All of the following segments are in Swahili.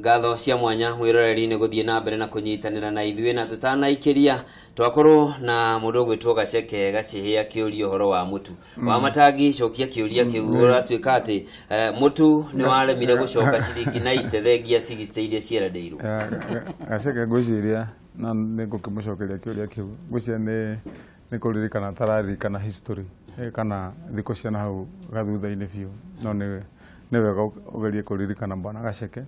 ngatho cia mwanya mwiroreri ni guthie na mbere na kunyitanira na ithuĩ na tutanaikiria twakorwo na mundu gwitwo Gaceke Gacihia kiurio horo wa mutu wa matangi cokia kiuria kiura twika ati mutu ni waremire gucoka ciringi na itethengia 60 iria ciendeirwo Gaceke ngwiciria na nigukimucokeria kiuria kiu ngwiciria ni kuririkana tararirikana history kana thiko cia na hau gathutha-ini biu no ni wega ugerie kuririkana bwana Gaceke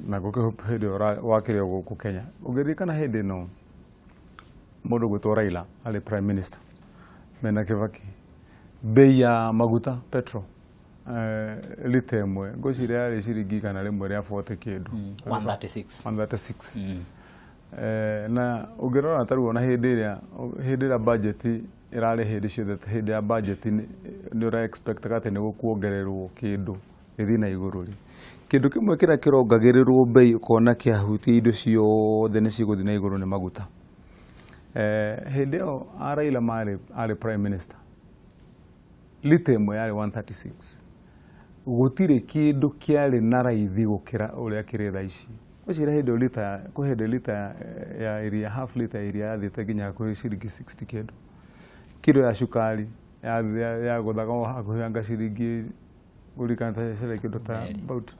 na gukihope hindi wakirio guku Kenya ugeririkana hindi no mundu gwitwo Raila ali prime minister mena Kibaki bei ya maguta petrol lita imwe ngwiciria ari ciringi kana rimwe ria 40 kindu 136 na ugirora taruo na hindi ria budget irare hindi ciothe hindi ya budget ni ura expect kate ni gukuongererwo kindu ithi na iguru ri kindu kimwe kira kirongagirirwo bei ukona kiahuti indo ciothe ni ciguthi na iguru ni maguta hindi yo Raila ari prime minister lita imwe yari 136 gutire kindu kiari na raithi gukira uria kiri tha ici ucira hindi lita kuhende lita ya iria half lita iria yathite nginya ku ciringi 60 kindu kilo ya shukari ya gothaga hakuhanga ciringi gurikana cele kindu ta about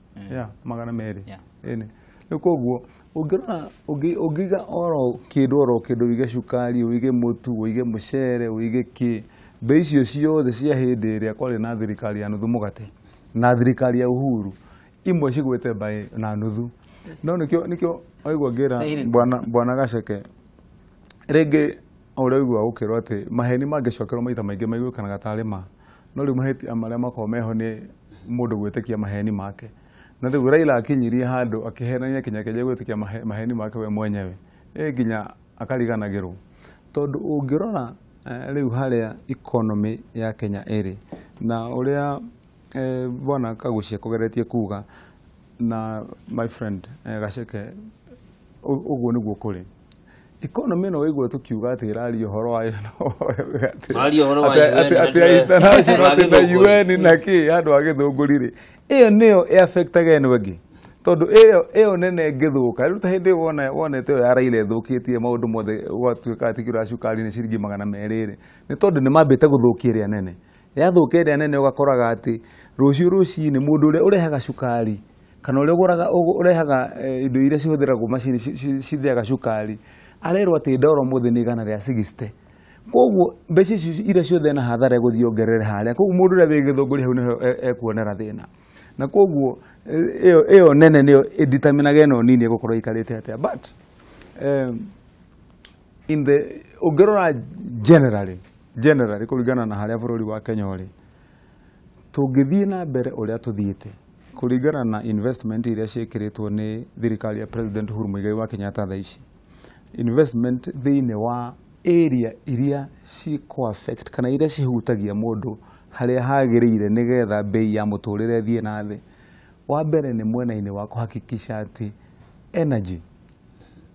magana meri ene nikoguo ungirona ugiga oro kindu wige shukari wige mutu wige mucere wige ki bei icio ciothe cia hindi iria kwari na thirikari ya nuthu mugate na thirikari ya Uhuru imwe cigwete bai na nuthu no nikio aigwa ngira bwana Gaceke rege ore igwa ukirwo ati maheni mangicokerwo maita maingi maigukanaga tari ma no riu maheti amaria mako meho ni mundu gwitikia maheni make na thigu Raila akinyirie handu akiherania kinya keje gwitikia maheni make we mwenyewe nginya akariganagirwo tondu ungirora riu haria economy ya Kenya iri na uria bwana Kagucia kugeretie kuga na my friend Gaceke uguo niguo kuri economy no igwe tukiuga ati irario horo wa irario horo wa international UN na ki andu agithungurire iyo niyo affectaga eno wengi tondu iyo nene ngithuka riu ta hindi wonete ya Raila ithukitie maundu mothe gwatuika ati kiro cukari ni ciringi 200 ni tondu ni mambite guthukia ria nene yathukia ria nene ugakoraga ati ruci ni mundu uria urehaga cukari kana uria urehaga indo iria cihũthĩragwo macini cithiaga cukari arerwo ati ndoro muthi ni igana ria 60 koguo mbeca iria ciothe na hathara guthii ongerere haria koguo mundu uria wigithunguri hau niho ekuonera thina na koguo iyo nene niyo determinage no nini gukorwo ikarite atia but in the ungirora generally kuringana na haria bururi wa Kenya uri tungithie na mbere uria tuthiite kuringana na investment iria cikiritwo ni thirikari ya President Uhuru Muigai wa Kenyatta tha ici investment thiine wa area iria ciko affect kana iria cihutagia mundu haria hagirire nigetha bei ya muturire thie na thi wa mbere ni mwena-ini wa kuhakikisha ati energy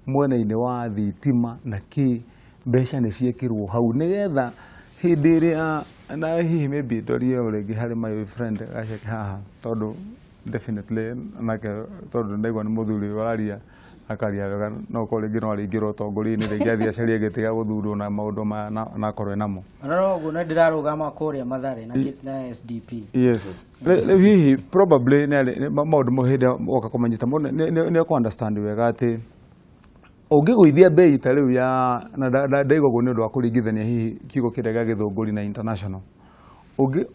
mwena-ini wa thitima na ki mbeca ni ciekirwo hau nigetha hindi iria na hihi maybe dorie uringi hari my friend Gaceke haha tondu definitely nake tondu ndaigwa ni muthuri wararia akaria wega no koringi no aringirwo tongori-ini ringi athia carie gitiga guthurwo na maundu na korwe namo no uguo na ndirarugama kuria Mathare na SDP yes hihi probably maundu muhinde oka kumanyita ni ku understand wega ati ungiguithia bei ta riu ya na ndaigogo ni undu wa kuringithania hihi kiugo kirega githunguri na international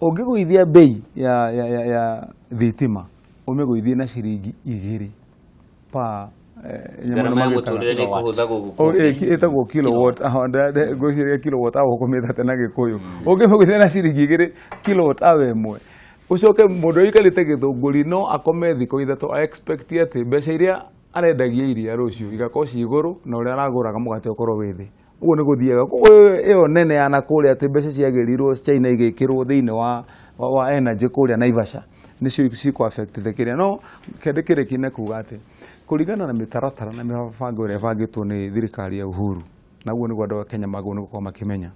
ungiguithia bei ya thitima umiguithie na ciringi 2 pa garama muturire ni kuhutha guku etagwo kilowatt ngwiciria kilowatt aho kumithate na gikuyu ungiguithia na ciringi 2 kilowatt awe imwe ucoke mundu ikarite githunguri no akome thiko ithatu expect ati mbeca iria arendagia iria rucio igakorwo ci iguru na uria araguraga mugate ukorwo withi uguo ni guthiega iyo nene ya nakuria ati mbeca ciagirirwo China igikirwo thiine wa energy kuria Naivasha nicio ciko affect thikiria no kendekire kine kuga ati kuringana na mitaratara na mibango iria bangitwo ni thirikari ya Uhuru naguo ni gwa Kenya maguo ni gukoma makimenya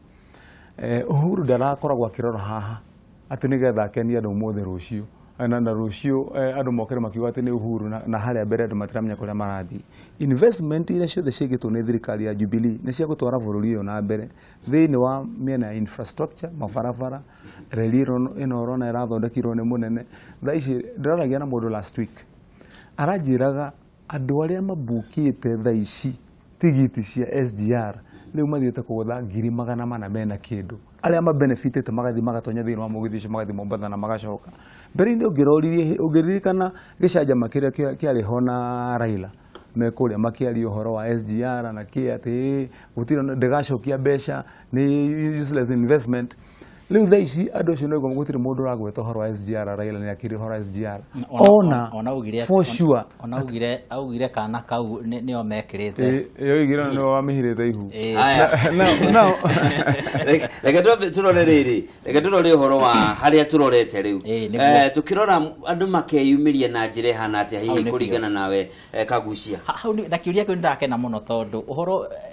Uhuru ndarakoragwo akirora haha ati nigetha akenia andu mothe rucio na rucio andu mokere makiuga ati ni Uhuru na haria mbere andu matiramenya kuria marathi investment ile ciothe cigitwo ni thirikari ya Jubilee ni cia gutwara bururi uyu na mbere thiini wa miena ya infrastructure mabarabara reli ino rona irathondekirwo ni munene thaa ici ndiragia na mundu last week aranjiraga andu aria mabukite thaa ici tigiti cia SGR riu mathiete kugutha 400 mena kindu aria mabenefitete magathi magatonya thiini wa mugithi ucio magathi Mombasa na magacoka mbere-ini ungiririkana gicanja kiria kiariho na Raila mekuria makiaria uhoro wa SGR na ati gutira ndigacokia mbeca ni useless investment riu thaa ici andu acio no gutire mundu uragweta uhoro wa SGR Raila ni akiri uhoro wa SGR for sure augire kana kau nio mekirite yoigire no wamihirite ihu no reke turore riri reke turore uhoro wa haria turorete riu tukirora andu makeyumiria na njire hana atia hihi kuringana nawe Kagucia hau na kiuria kiu ndakena muno tondu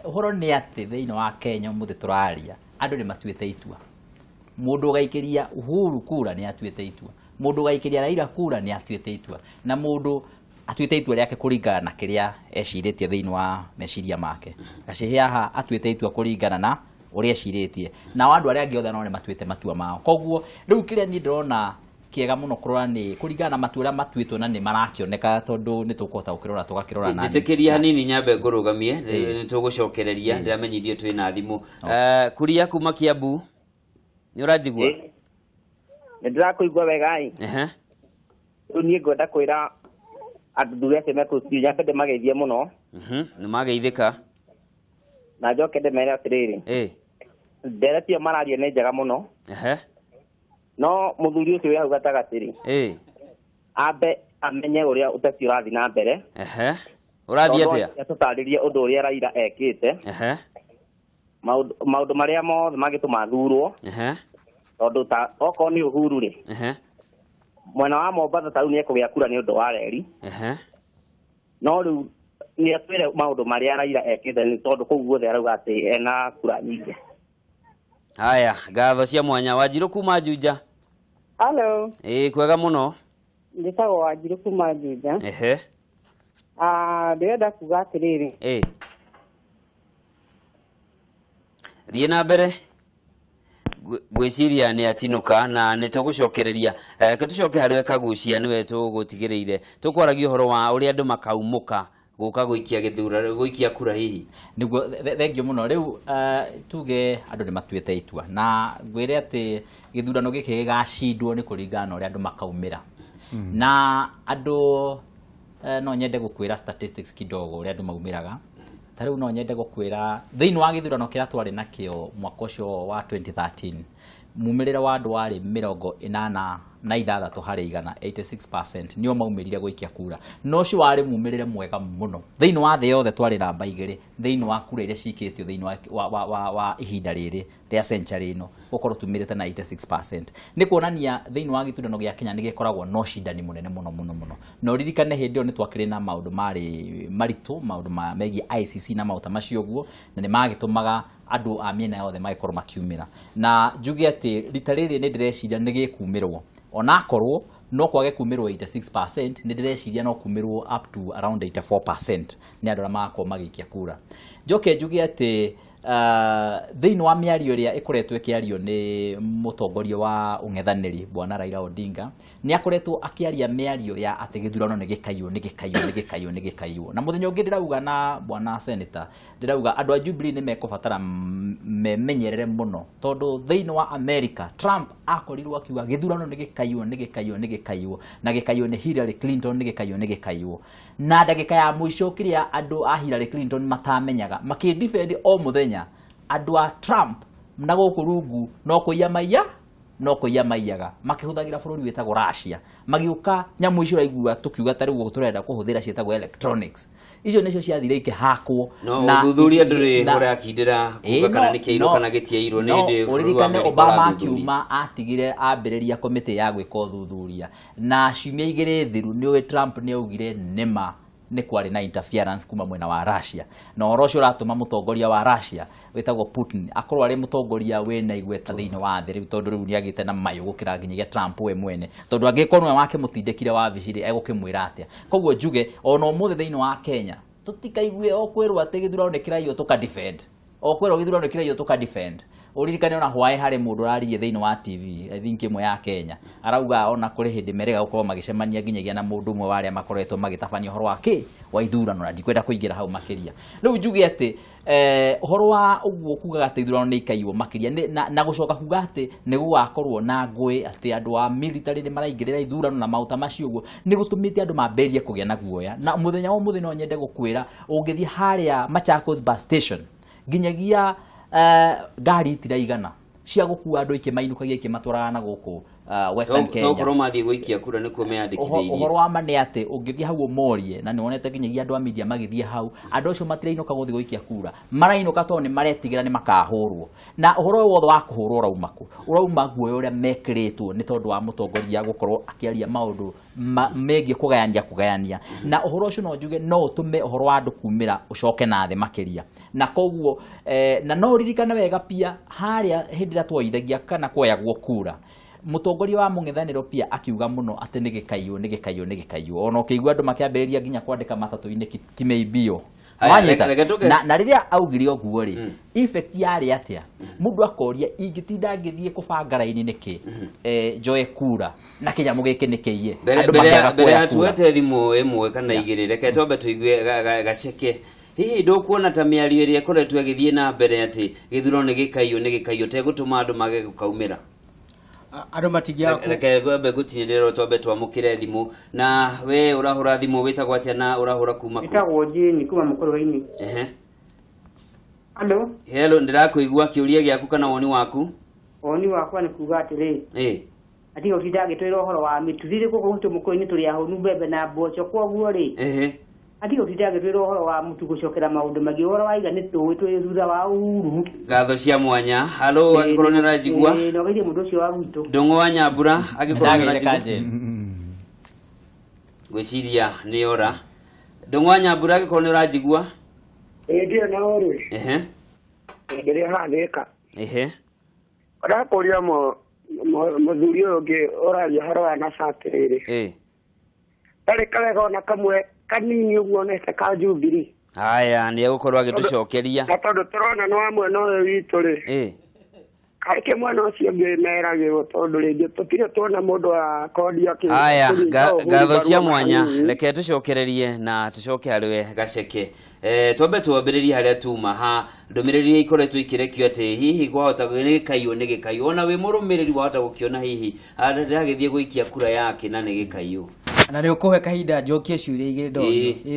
uhoro ni ati thiini wa Kenya muthi turaria andu ni matuite itua mundu gaikiria Uhuru kura ni atuite itua mundu gaikiria Raila kura ni atuite itua na mundu atuite itua riake kuringana na kiria eciritie thiini wa meciria make gacihe haha atuite itua kuringana na uria eciritie na andu aria angi othe no ni matuite matua mao koguo riu kiria ni ndrona kiega muno kurora ni kuringana na matua aria matuitwo na ni marakioneka tondu ni tukuhota gukirora tugakirora nani njitikiria hanini nyambe ngurugamie ni tugucokereria ndiramenyithie twina thimu kuria kuma Kiambu ni urajigwa ni ndirakuigwa wega riu nie ngwenda kwira andu thuria cio mekuciria kende mageithie muno ni mageithika na njoke ndemere atiriri nderetio mararia ni njega muno no muthuri ucio wi hau gatagatiri ambe amenye uria uteti urathi na mbere urathi atia tutaririe undu uria Raila ekite maundu maria mothe magituma thurwo tondu ta oko ni Uhuru ri mwena wa Mombasa tau ni ekugia kura ni undu wa reri no riu ni atwire maundu maria Raila ekite ni tondu kuu guothe arauga ati ena kura nyingi haya ngatho cia mwanya Wanjiru kuma Juja hello kwega muno nditagwo Wanjiru kuma Juja ndirenda kuga atiriri thiĩ na mbere gwiciria ni atinuka na ni tugucokereria tucoke harĩ Kagucia niwe tugutigireire tukwaragia uhoro wa uria andu makaumuka guka guikia githura guikia kura hihi niguo thengio muno riu tuge andu ni matuite itua na ngwire ati githurano giki gigacindwo ni kuringana na uria andu makaumira na andu no nyende gukwira statistics kidogo uria andu maumiraga tariu no nyende gukwira thiini wa githurano kiria twari nakio mwaka ucio wa 2013 mumirira wa andu wari 86 harĩ 86% nio maumirire guikia kura no cio wari mumirire mwega muno thiini wa thĩ yothe twari namba igĩrĩ thiini wa kura iria cikĩtio thiini wa ihinda rĩrĩ rĩa century ino gukorwo tumirite na 86% ni kuonania thiini wa githurano gia Kenya nigikoragwo no cindani munene muno no ririkane hindi yo ni twakire na maundu mari maritu maundu megie ICC na mauta macio guo na ni magitumaga andu a miena yothe magikorwo makiumira na njuge ati rita rĩrĩ ni ndireciria ni gikumirwo onakorwo no kwage kumirwo 86% ni ndireciria no kumirwo up to around 84% ni andu magakorwo magikia kura njoke njuge ati thiini wa miario ria ikoretwo ikiario ni mutongoria wa ung'ethaniri bwana Raila Odinga ni akoretwo akiaria miario ya ati githurano ni gikaiyo na muthenya ungi ndirauga na bwana senator ndirauga andu a Jubilee ni mekubatara memenyerere muno tondu thiini wa America Trump akorirwo akiuga githurano ni gikaiyo na gikaiyo ni Hillary Clinton ni gikaiyo na ndagika ya mwisho kiria andu a Hillary Clinton matamenyaga makidefend o muthenya andu a Trump na guku rungu no kuiya maiyaga makihuthagira bururi wetagwo Russia magiuka nyamu icio raigua tukiuga tari guo turenda kuhuthira cietagwo electronics icio nicio ciathire ikihakwo na thuthuria nduri urakindira kuga kana ni kiiro kana gitiairo ni ndi bururi wa Obama akiuma atigire ambiriria komite ya gwika thuthuria na ciumia igire thiru ni Trump ni augire nema nĩ kwarĩ na interference kuma mwena wa Russia na ũhoro ũcio ũratũma mũtongoria wa Russia wĩtagwo Putin akorwo arĩ mũtongoria wĩna igweta thĩinĩ wa thĩ rĩu tondũ rĩu nĩagĩte na mayũ gũkĩra nginyagia Trump we mwene tondũ angĩkorwo nĩwe wake mũtindĩkire wa biciri egũkĩmwĩra atĩa koguo njuge ona ũmũthĩ thĩinĩ wa Kenya tũtikaigue okwĩrwo atĩ gĩthurano nĩ kĩraiywo tũka defend okwĩrwo gĩthurano nĩ kĩraiywo tũka defend uririkane ona hwae harĩ mũndũ ũraririe thĩinĩ wa TV I think ĩmwe ya Kenya arauga ona kũrĩ hĩndĩ merega gũkorwo magĩcemania nginyagia na mũndũ ũmwe warĩa makoretwo magĩtabania ũhoro wa wa ithurano na ndikwenda kũingĩra hau makĩria rĩu njuge atĩ ũhoro wa ũguo kugaga atĩ ithurano nĩ ikaiywo makĩria na gũcoka kuga atĩ nĩ gũgakorwo na ngũĩ atĩ andũ a military nĩ maraingĩrĩra ithurano na maũta macio ũguo nĩ gũtũmĩte andũ mamberie kũgĩa na guoya na mũthenya wa mũthenya no nyende gũkwĩra ũngĩthiĩ harĩa Machakos bus station nginyagia ngari itiraigana cia gũkua andũ ikĩmainũkagia ikĩmatwaraga na gũkũ Western Kenya tokorwo mathiĩ gũikia kura nĩkuo meyandĩkithĩirie ũhoro wa ma nĩ atĩ ũngĩthiĩ hau ũmorie na nĩwonete nginyagia andũ a media magĩthiĩ hau andũ acio matirainũka gũthiĩ gũikia kura marainũka tondũ nĩ maretigĩra nĩ makahũrwo na ũhoro wothe wa kũhũrwo ũrauma kũ ũrauma guoya ũrĩa mekĩrĩtwo nĩ tondũ wa mũtongoria gũkorwo akĩaria maũndũ megiĩ kũgayania na ũhoro ũcio no njuge no ũtũme ũhoro wa andũ kumĩra ũcoke na thĩ makĩria na koguo na no ririkane wega pia harĩa hĩndĩ ĩrĩa twoithagia kana kwoyagwo kura mũtongoria wa mũng'ethanĩro pia akiuga mũno atĩ nĩ gĩkayũ ona ũkĩigua andũ makĩambĩrĩria nginya kwandĩka matatũ-inĩ kimeibio na rĩrĩa augire ũguo rĩ effect yarĩ atĩa mũndũ akoria ingĩtinda ngĩthiĩ kũbanga raini nĩkĩ njoe kura na kĩnyamũ gĩkĩ nĩkĩiye mbere ya tuete thimũ ĩmwe kana igĩrĩ reke twambe tũigue gaceke hihi ndũkuona ta mĩario ĩrĩa ĩkoretwo ĩgĩthiĩ na mbere atĩ gĩthurano nĩ gĩkayũ tegũtũma andũ mage gũkaumĩra andũ matigĩa reke gwambe gũtinĩrĩrwo twambe twamũkĩre thimũ na we ũrahũra thimũ wĩtagwo atĩa na ũrahũra kuma kũ wĩtagwo Jane kuma Mũkũrũ-inĩ hello ndĩrakũigua kĩũria gĩaku kana woni waku woni wakwa nĩ kuga atĩrĩ atiga ũtinda agĩtwĩra ũhoro wa mĩtuthirĩ gũkũ gwitũ Mũkũrũ-inĩ tũrĩ ahũnu mbembe na mboco koguo rĩ atiga ũtinda agĩtwĩra ũhoro wa mũtu gũcokera maũndũ mangĩ ũhoro wa iga nĩ tũĩ twĩ thutha wa Uhuru ngatho cia mwanya halo angĩkorwo nĩ ũranjigua nogeithie mũndũ ũcio wa gwitũ Ndũng'ũ wa Nyambura angĩkorwo nĩ ũranjigua gwĩciria nĩ ora Ndũng'ũ wa Nyambura angĩkorwo nĩ ũranjigua ndio na ũrĩ ndio handĩka ũrakũria mũthuri ũyũ ũngĩ ũraria ũhoro wa Nassat rĩrĩ tarĩ karega ona kamwe kanini ũguo nete ka Jubilee haya nĩ egũkorwo agĩtũcokeria na tondũ tũrona nĩ wa mwena ũyũ witũ rĩ kaĩke mwena ũcio ũngĩ meragĩrwo tondũ rĩngĩ tũtirĩ tuona mũndũ wa kodi haya ngatho cia mwanya reke tũcokererie na tũcoke harĩ we gaceke twambe twambĩrĩrie harĩa tuma ha ndũmĩrĩri ikoretwo ikĩrekio atĩ hihi kwahota nĩ gĩkayũ ona wĩ mũrũmĩrĩri wahota gũkĩona hihi ndagĩthiĩ gũikia kura yake na nĩ gĩkayũ na nĩ ũkũhe kahinda njokie ciũria igĩrĩ ndonyo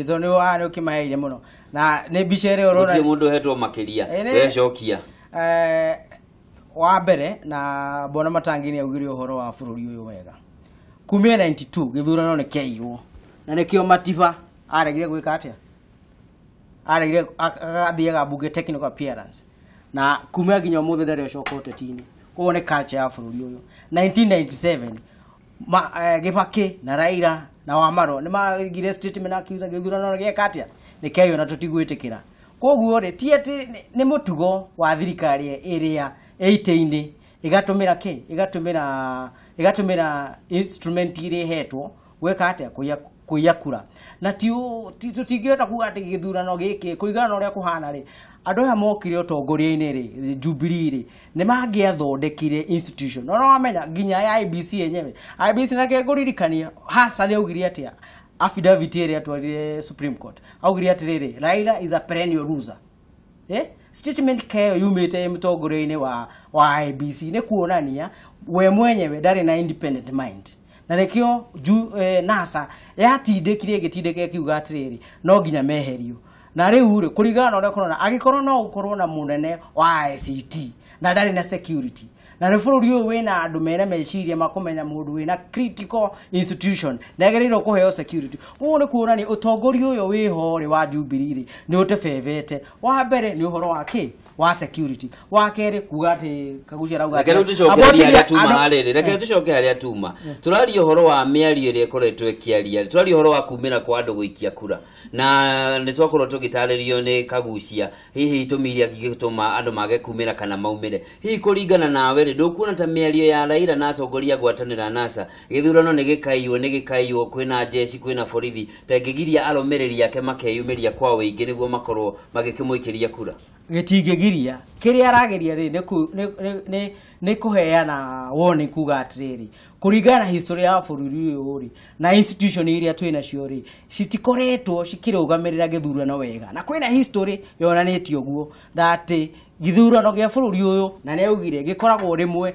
ĩtho nĩ wa nĩ ũkĩmaheire mũno na nĩ mbica ĩrĩa ũrona gũtirĩ mũndũ ũhetwo makĩria wecokia wa mbere na Bwana Matangi nĩ augire ũhoro wa bũrũri ũyũ wega kumia 92 gĩthurano nĩ kĩaiywo na nĩkĩo Matiba aregire gwĩka atĩa aregire agathiaga bunge technical appearance na kumia nginya ũmũthĩ ndarĩ ũcoka ũteti-inĩ koguo nĩ culture ya bũrũri ũyũ 1997 Kibaki na Raila na Wamaro nĩ magire statement akiuga gĩthurano nĩ gĩeka atĩa nĩ kĩaiywo na tũtigwĩtĩkĩra koguo rĩ ti atĩ nĩ mũtugo wa thirikari ĩrĩa ĩitĩ-inĩ ĩgatũmĩra instrument iria ĩhetwo gwĩka atĩa kũiya kura na tũtingĩhota kuga atĩ gĩthurano gĩkĩ kũringana na ũrĩa kũhana rĩ andũ aya mokire ũtongoria-inĩ rĩ Jubilee rĩ nĩ mangĩathondekire institution no wamenya nginya ya IBC yenyewe IBC na kĩngũririkania hasa nĩ augire atĩa affidavit ĩrĩa atwarire Supreme Court augire atĩrĩrĩ Raila is a perennial loser statement kayo yumĩte mũtongoria-inĩ wa IBC nĩ kuonania we mwenyewe ndarĩ na independent mind na nĩkĩo NASA yatindĩkire gĩtindĩke akiuga atĩrĩrĩ no nginya meherio na rĩu rĩ kũringana na ũrĩa kũrona agĩkorwo no gũkorwo na mũnene wa ICT na ndarĩ na security na nĩ bũrũri ũyũ wĩna andũ mena meciria makũmenya mũndũ wĩna critical institution na agĩrĩirwo kũheo security ũguo nĩ kuonania ũtongoria ũyũ wĩho rĩ wa Jubilee rĩ nĩ ũtebebete wa mbere nĩ ũhoro wa wa security wa kere kuga ati kagucia rauga reke tucoke haria tuma hariri reke tucoke haria tuma turario horo wa miario iria ikoretwo ikiaria turario horo wa kumira kwa andu guikia kura na ni twakorwo tugitaririo ni kagucia hihi tumiria gigituma andu mage kumira kana maumire hihi kuringana nawe ri ndukuona ta miario ya Raila na atongoria gwatanira NASA githurano ni gikaiyo kwina jeshi kwina borithi tengigiria aromereri yake makeyumiria kwa wingi niguo makorwo magikimuikiria kura gitingigiria kiria arageria ri ni kuheana warning kuga atiriri kuringana history ya bururi uyu ri na institution iria twina cio ri citikoretwo cikirugamirira githurano wega na kwina history yonanitio guo that githurano gia bururi uyu na ne augire gikoragwo rimwe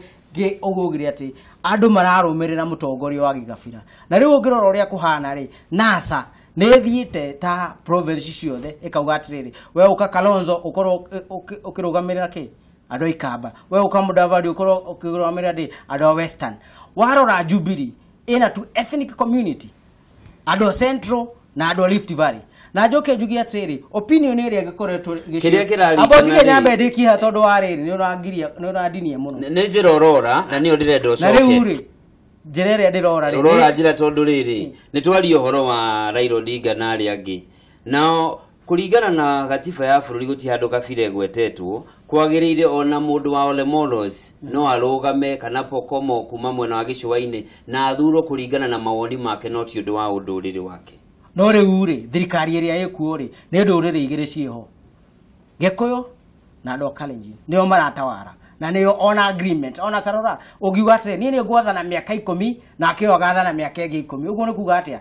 ogugire ati andu mararumirira mutongoria wa gigabira na riu ngirora uria kuhana ri NASA nethiite ta province ciothe ikauga atiriri we uka Kalonzo ukoro ukirugamirira ki andu ikamba we uka Mudavadi ukoro ukirugamirira di andu Western warora Jubilee ina tu ethnic community andu Central na andu Rift Valley na njoke njugi atiriri opinion area gikoretwo kiria kirari abotige nyambe ndikiha tondu wariri ni urandinia muno ni njira urora na ni ndirenda ucoke na riu ri njira ria ndirora ri urora njira tondu riri ni twario horo wa Raila Odinga na ari angi nao kuringana na gatiba ya bururi guti handu kabire gwetetwo kwagiriire ona mundu wa Ole Molos no arugame kana pokomo kuma mwena wa gicwaini na athuro kuringana na mawoni make no ti undu wa unduriri wake no riu ri thirikari iria ikuo ri ni nduriri igire cieho Gikuyu na ndo Kalenjin nio maratawara na nio ona agreement ona tarora ugiuga ati ni ngwathana miaka 10 na akio gathana miaka 10 uguo ni kuga atia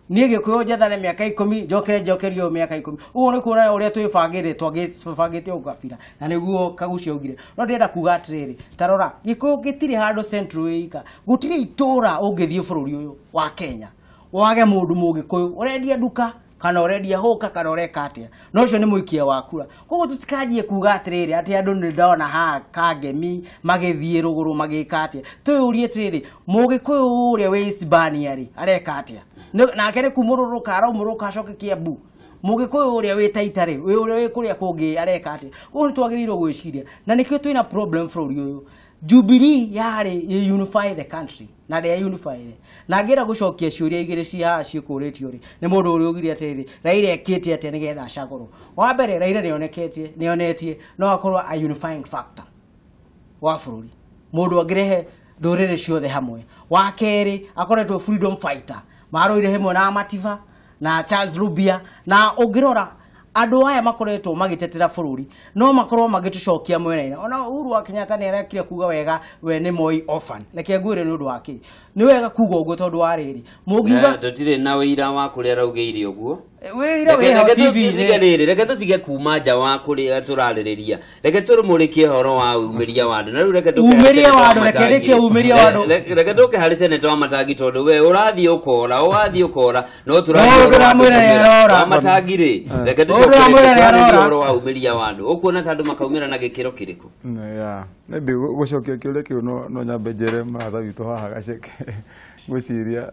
ni Gikuyu njathana miaka 10 njokerio miaka 10 uguo ni kuona uria twibangire twagite ugabira na niguo kagucia ugire no ndenda kuga atiriri tarora Gikuyu gitiri handu central ika gutiri itura ungithie bururi uyu wa Kenya wage mundu mugikuyu urendia duka kana urendia hoka kana ureka atia no cio ni muikia wa kura koguo tutikajie kuga atiriri ati andu ni ndona ha kagemi magithie ruguru magika atia tuyurie atiriri mugikuyu uria we Isbania ri areka atia na kere kumururuka araumuruka acoke Kiambu mugikuyu uria we Taita ri we uria we kuria kungi areka atia uguo ni twagirirwo gwiciria na nikio twina problem bururi uyu Jubilee yari unify the country na they unify na ngira gucokia ciuria igire cia ciikuritio ri ni mundu uri ugire atiri Raila ekete ate nigetha acagoro wa mbere Raila nionetie no akorwo a unifying factor wa bururi mundu angirehe ndurire ciothe hamwe wa keri akoretwo freedom fighter maroire hemwe na Mativa na Charles Rubia na ungirora andu aya makoretwo magitetera bururi no makorwo magitucokia mwena-ina ona Uhuru wa Kenyatta ni arekire kuga wega we ni Moi orphan leke ngwire ni undu wake ni wega kuga uguo tondu wa riri mugiuga tutire na wira wa kuria raugeire uguo wira we TV reke tutige kuma nja wa kuria turaririria reke turumurikie horo wa umiria wa andu na riu reke umiria wa andu reke reke umiria wa andu reke tuke hari seneta wa Matangi tondu we urathie ukora no turamwira Matangi ri reke tucoke horo wa umiria wa andu ukuona tandu makaumira na gikiro kiriku ya maybe gucokia kiuria kiu no nyambe njere maratha witu haha gaceke gwiciria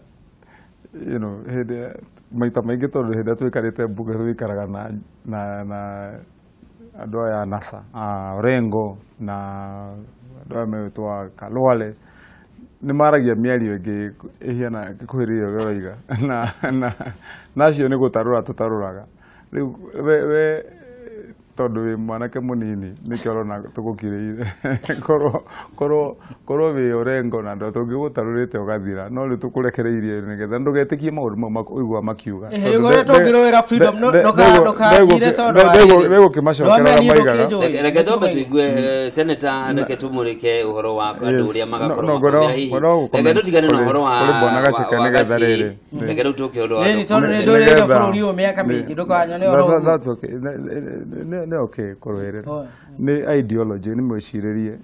hende maita maingi tondu hende twikarite mbuga twikaraga na andu aya NASA Orengo na andu aya metwa Kalwale ni maragia miario ingi ihiana kuhiriria uroiga nacio ni gutarura tutaruraga riu we tondu wi mwanake munini nikio rona tugukiriire korwo wi Orengo na ndo tungigutarurite ugathira no ri tukurekereirie nigetha ndugetikie maundu mau igwa makiuga gore tungirwira freedom ndokagire tondu rego kimacokera maigaga reke tombe tuigue seneta reke tumurike uhoro wa andu uria magakorwo reke tutigane na uhoro wa bona gaceke nigetha riri reke ru tuke undu wa ni tondu ni ndurire bururi u miaka mingi ndukanyone uhoro that's okay ne okay korwere ni ideology ni mwiciririe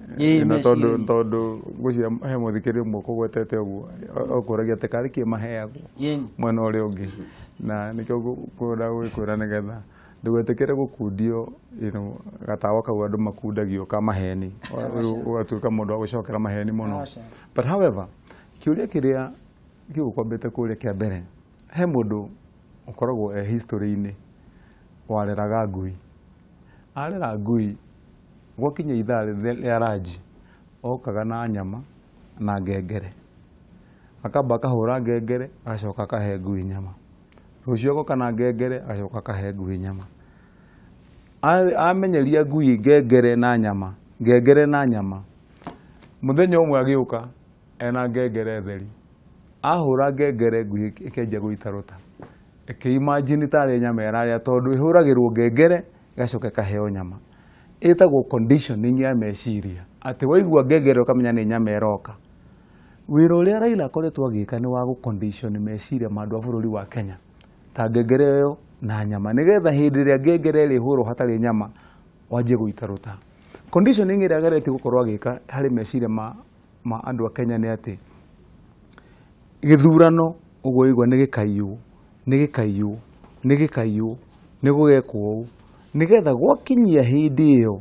na tondu gucia he muthikiri mwe kugwetete uguo okuragia tekari ki maheagwo mwena uri ungi na nikio kwenda gwikwira nigetha ndugwetekere gukundio gatawa kau andu makundagio ka maheni ugatuika mundu wa gucokera maheni muno but however kiuria kiria gigukwambite kuria kia mbere he mundu ukoragwo history-ini wareraga ngui arera ngui gwakinya ithaa rĩa ranji okaga na nyama na ngengere, akamba akahũra ngengere agacoka akahe ngui nyama, rũciũ agoka na ngengere agacoka akahe ngui nyama. Amenyeria ngui ngengere na nyama, ngengere na nyama, muthenya ũmwe agĩũka ena ngengere theri, ahũra ngengere ngui ĩkĩanjia gũitarũta, ĩkĩimagine tarĩ nyama ĩrarĩa tondũ ĩhũragĩrwo ngengere igacoka ĩkaheo nyama. Ĩtagwo conditioning ya meciria, atĩ waigua ngengere ũkamenya nĩ nyama ĩroka. Wĩra ũrĩa Raila akoretwo agĩka nĩ wa gũ-condition meciria ma andũ a bũrũri wa Kenya ta ngengere ĩyo na nyama, nĩgetha hĩndĩ ĩrĩa ngengere ĩrĩhũrwo hatarĩ nyama wanjie gũitarũta. Conditioning ĩrĩa ageretie gũkorwo agĩka harĩ meciria ma andũ a Kenya nĩ atĩ gĩthurano ũguo igua nĩ gĩkaiyũ, nĩ gĩkaiyũ, nĩ gĩkaiyũ, nĩ gũgekwo ũũ, nĩgetha gwakinyia hĩndĩ ĩyo,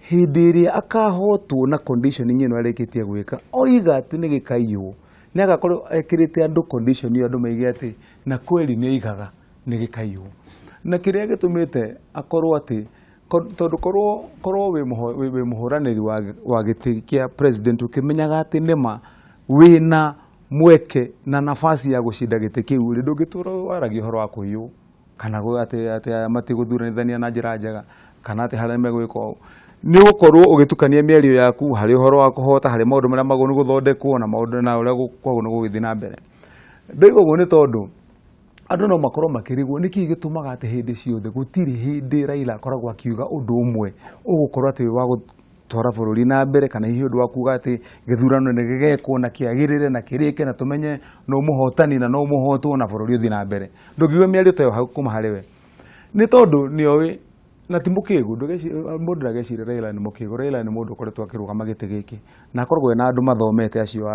hĩndĩ ĩrĩa akahotwo na conditioning ĩno arĩkĩtie gwĩka, oiga atĩ nĩ gĩkaiyũ, nĩ agakorwo ekĩrĩte andũ condition ĩyo andũ maige atĩ na kweli nĩ oigaga nĩ gĩkaiyũ. Na kĩrĩa gĩtũmĩte akorwo atĩ tondũ korwo wĩ mũhũranĩri wa gĩtĩ kĩa president ũkĩmenyaga atĩ nĩma wĩna mweke na nafasi ya gũcinda gĩtĩ kĩu rĩ, ndũngĩtũra waragia ũhoro wa kũiyũ kana atĩ matigũthuranithania na njĩra njega kana atĩ harĩa megwĩka ũũ. Nĩ gũkorwo ũgĩtukania mĩario yaku harĩ ũhoro wa kũhota, harĩ maũndũ marĩa magũrũ nĩ gũthondekwo na maũndũ na ũrĩa kwagwo nĩ gũgĩthiĩ na mbere. Ndoiga ũguo nĩ tondũ andũ no makorwo makĩrigwo nĩkĩ gĩtũmaga atĩ hĩndĩ ciothe gũtirĩ hĩndĩ Raila akoragwo akiuga ũndũ ũmwe ũgũkorwo atĩ wa gũtwara bũrũri na mbere, kana hihi ũndũ wa kuga atĩ gĩthurano nĩ gĩgekwo na kĩagĩrĩre na kĩrĩke na tũmenye no mũhotani na no mũhotwo na bũrũri ũthiĩ na mbere. Ndũngiuga mĩario ta ĩyo hau kuma harĩ we, nĩ tondũ nĩoĩ na ti mũkĩgu. Mũndũ ndageciria Raila nĩ mũkĩgu. Raila nĩ mũndũ ũkoretwo akĩrũgama gĩtĩ gĩkĩ na akoragwo ena andũ mathomete acio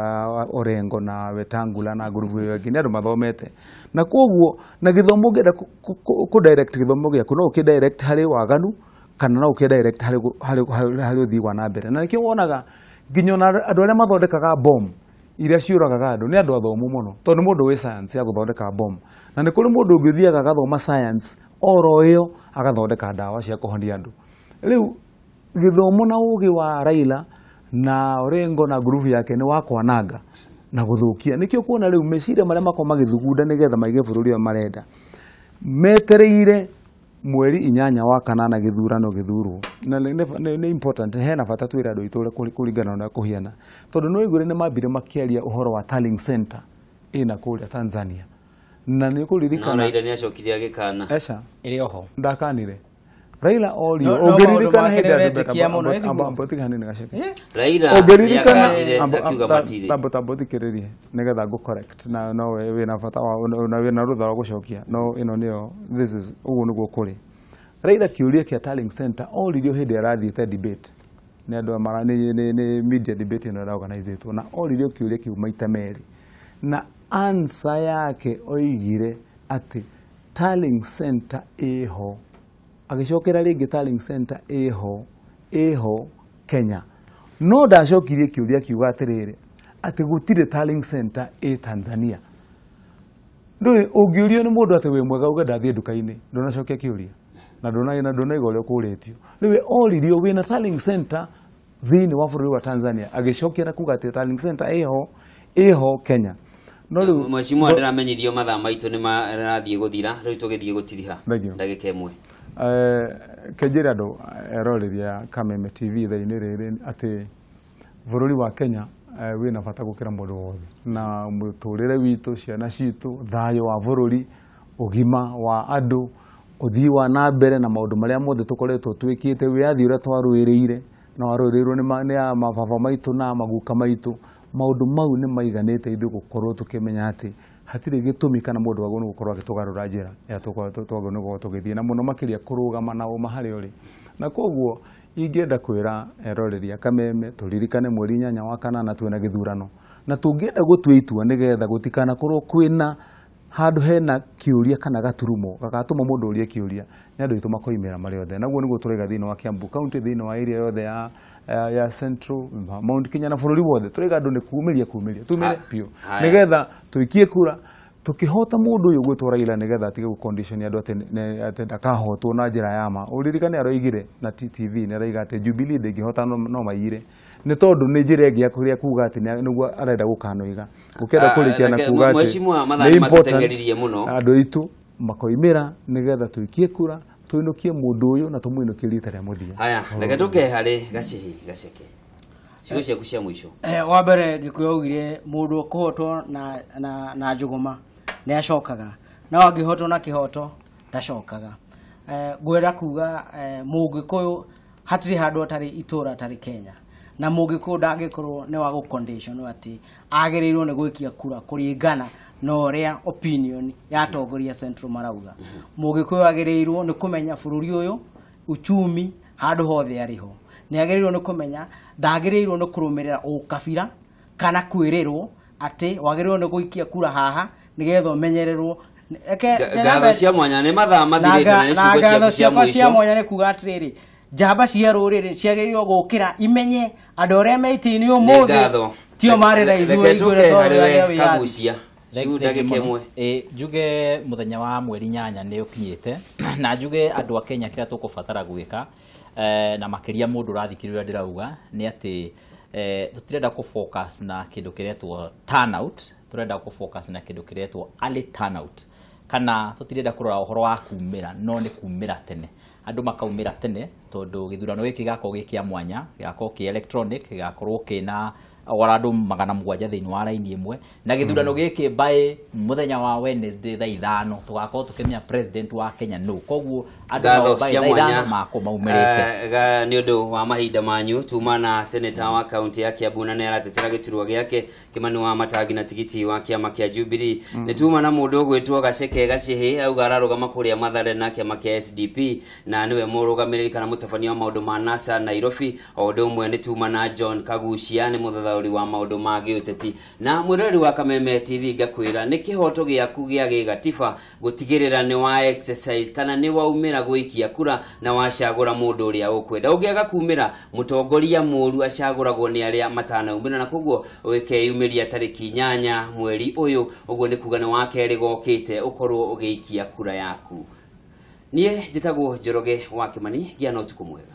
Orengo na Wetangula na ngurubu ĩyo ĩngĩ, nĩ andũ mathomete, na koguo na gĩthomo ũngĩenda kũ-direct gĩthomo gĩaku no ũkĩ-direct harĩ waganu kana no ũkĩ-direct harĩ ũthii wa na mbere. Na nĩkĩo wonaga nginya andũ arĩa mathondekaga bomu iria ciũragaga andũ nĩ andũ athomu mũno, tondũ mũndũ wĩ science ya gũthondeka bomu, na nĩ kũrĩ mũndũ ũngĩthiaga agathoma science oro ĩyo agathondeka ndawa cia kũhonia andũ. Rĩu gĩthomo na ũgĩ wa Raila na Orengo na ngurubu yake nĩ wa kwananga na gũthũkia. Nĩkĩo kuona rĩu meciria marĩa makorwo magĩthugunda nĩgetha maige bũrũri ũyũ marenda metereire mweri 8 wa kanana gĩthurano gĩthurwo. Na nĩ important, hena bata twĩre andũ aitũ kũringana na kũhiana, tondũ no igũrĩ nĩ mambire makĩaria ũhoro wa Tallying Center ĩna kũrĩa Tanzania. Na nĩ kũririkana no Raila nĩ acokirie agĩkana eca ĩrĩ oho ndakanire Raila orio No, ũngĩririkana hĩndĩ ũretĩkia mũno, ĩthiĩ mũno. ambotika hanini gaceke Raila ũngĩririkana akiuga matirĩ tambo thikĩrĩrie nĩgetha ngũ correct na no wĩna bata na wĩna rũtha wa gũcokia no ĩno nĩyo this is ũguo nĩguo kũrĩ. Raila kĩũria kĩa Tallying Center oririo hĩndĩ arathiĩte debate nĩ andũ nĩ media debate ĩno ĩraorganizĩtwo, na oririo kĩũria kĩu maita merĩ, na answer yake oigire atĩ Tallying Center ĩho, agĩcokera rĩngĩ Tallying Center ĩho Kenya. No ndacokirie kĩũria kiuga atĩrĩrĩ atĩ gũtirĩ Tallying Center Tanzania. Ndũĩ ũngĩũrio nĩ mũndũ atĩ wĩ mwega uge ndathiĩ nduka-inĩ ndũnacokia kĩũria na ndũnaiga ũrĩa ũkũrĩtio. Rĩu oririo wĩna Tallying Center thĩinĩ wa bũrũri wa Tanzania, agĩcokia na kuga atĩ Tallying Center ĩho Kenya. No rĩu Mheshimiwa ndiramenyithio mathaa maitũ nĩ marathiĩ gũthira, rĩu tũgĩthiĩ gũtiriha ndagĩka ĩmwe. Kenjĩra andũ eroreria Kameme TV thaa-inĩ rĩrĩ atĩ bũrũri wa Kenya wĩna bata gũkĩra mũndũ wothe, na mũtũrĩre witũ, ciana citũ, thayũ wa bũrũri, ũgima wa andũ, ũthii wa na mbere na maũndũ marĩa mothe tũkoretwo twĩkĩte, wĩyathi ũrĩa twarũĩrĩire na warũĩrĩirwo nĩ mababa maitũ na maguka maitũ. Maũndũ mau nĩ maiganĩte ithuĩ gũkorwo tũkĩmenya atĩ hatirĩ gĩtũmi kana mũndũ wagwo nĩ gũkorwo agĩtũgarũra njĩra ya twagwo nĩ gũkorwo tũgĩthiĩ, na mũno makĩria kũrũgama na ũma harĩa ũrĩ. Na koguo ingĩenda kwĩra eroreria Kameme tũririkane mweri 8 wa kanana twĩna gĩthurano, na tũngĩenda gũtua itua nĩgetha gũtikanakorwo kwĩna handũ hena kĩũria kana gaturumo gagatũma mũndũ ũrie kĩũria, nĩ andũ aitũ makoimĩra marĩ othe. Naguo nĩguo tũraiga thĩinĩ wa Kiambu County, thĩinĩ wa area yothe ya Central Mount Kenya na bũrũri wothe. Tũraiga andũ nĩ kumĩria tumĩre piũ nĩgetha tũikie kura tukihota mundu uyu gwitwo Raila nigetha atige ku condition andu ati ndakahotwo na njira ya ma uririkane aroigire na TV ni araiga ati Jubilee ndingihota no maire ni tondu ni njira ingi ya kuga ati niguo arenda gukanoiga ukenda kurikia na kuga ati mheshimiwa mathani matutengeririe muno andu itu makoimira nigetha tuikie kura tuinukie mundu uyu na tumuinukie rita ria muthia haya reke tuke hari gaceke ciugo ciaku cia mwisho wa mbere ngikuyaugire mundu kuhotwo na njuguma ni acokaga na angihotwo na kihoto ndacokaga ngwira kuga mugikuyu hatiri handu atari itura atari Kenya na mugikuyu ndangikorwo ni wa condition ati agereirwo ni gwikia kura kuringana no ria opinion ya tongoria Central marauga mugikuyu agereirwo ni kumenya bururi uyu uchumi handu hothe ariho ni agereirwo ni kumenya ndagereirwo ni kurumirira ukabira kana kwirerwo ati wagereirwo ni gwikia kura haha nigetha umenyererwo gatho cia mwanya ni mathaa mathirite na ciugo ciaku cia mwisho cia mwanya ni kuga atiriri njamba cia ruriri ciagereirwo gukira imenye andu aria meitini umuthi tio marira ithuĩ igwire tondũ kagucia njuge muthenya wa mweri 8 ni ukinyite na njuge andu a Kenya kira tukubatara gwika na makiria mundu rathikirira ndirauga ni ati tutirenda ku focus na kindu kiretwo turnout turenda ku focus na kindu kiretwo early turnout kana tutirenda kurora uhoro wa kumira no ni kumira tene andu makaumira tene tondu githurano giki gako gikia mwanya gako ki electronic gakorwo kina warandu 700 thiini wa raini imwe na githurano giki by muthenya wa Wednesday thaa 5 tugakorwo tukimenya president wa Kenya no koguo andu by thaa 5 mako maumirite ni undu wa mahinda manyu tuma na senator wa county ya Kiambu na aratetera giturwa giake Kimani wa Matagi na tigiti wa kiama kia Jubilee ni tuma na mundu gwitwo Gaceke Gacihi auga ararugama kuria Mathare na kiama kia SDP na niwe murugamiriri kana mutabania wa maundu ma NASA Nairobi o umwe ni tuma na John Kagucia ni muthathauri wa maundu ma giuteti na mwirori wa Kameme TV ngakwira ni kihoto giaku gia gigatiba gutigirira ni wa exercise kana ni waumira gwikia kura na wacagura mundu uria ukwenda ungiaga kumira mutongoria muru acaguragwo ni aria matanaumira na koguo wikeyumiria tariki 8 mweri uyu uguo ni kuga ni wa keri gokite ukorwo ugiikia kura yaku nie njitagwo Njoroge wa Kimani gia no tukumwega.